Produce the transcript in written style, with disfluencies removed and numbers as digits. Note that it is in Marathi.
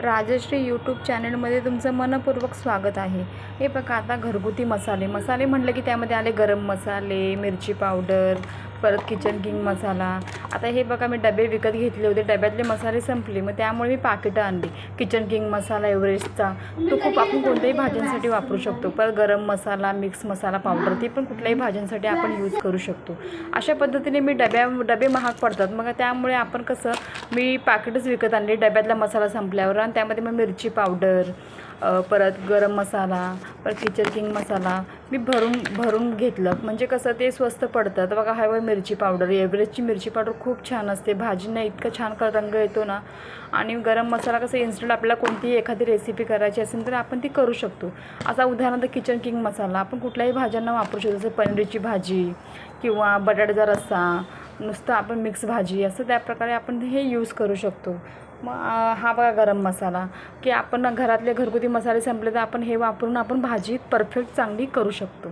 राजश्री यूट्यूब चॅनलमध्ये तुमचं मनपूर्वक स्वागत आहे। हे बघा आता घरगुती मसाले म्हटलं की त्यामध्ये आले गरम मसाले, मिरची पावडर, परत किचन किंग मसाला। आता हे बघा मी डबे विकत घेतले होते, डब्यातले मसाले संपले, मग त्यामुळे मी पाकिटं आणली। किचन किंग मसाला एव्हरेस्टचा, तो खूप आपण कोणत्याही भाज्यांसाठी वापरू शकतो। परत गरम मसाला, मिक्स मसाला पावडर, ती पण कुठल्याही भाज्यांसाठी आपण यूज करू शकतो। अशा पद्धतीने मी डबे महाग पडतात, मग त्यामुळे आपण कसं मी पाकिटच विकत आणली डब्यातला मसाला संपल्यावर, आणि त्यामध्ये मग मिरची पावडर, परत गरम मसाला, परत किचन किंग मसाला मी भरून घेतलं, म्हणजे कसं ते स्वस्त पडतं। तर बघा हायवर मिरची पावडर, एव्हरेस्टची मिरची पावडर खूप छान असते, भाजींना इतकं छान रंग येतो ना। आणि गरम मसाला कसं इन्स्टंट आपल्याला कोणतीही एखादी रेसिपी करायची असेल तर आपण ती करू शकतो। असा उदाहरणार्थ किचन किंग मसाला आपण कुठल्याही भाज्यांना वापरू शकतो, जसं पनीरची भाजी किंवा बटाट्याचा रस्सा, नुसतं आपण मिक्स भाजी, असं त्या प्रकारे आपण हे यूज करू शकतो। मग हा बघा गरम मसाला, की आपण घरातले घरगुती मसाले संपले तर आपण हे वापरून आपण भाजी परफेक्ट चांगली करू शकतो।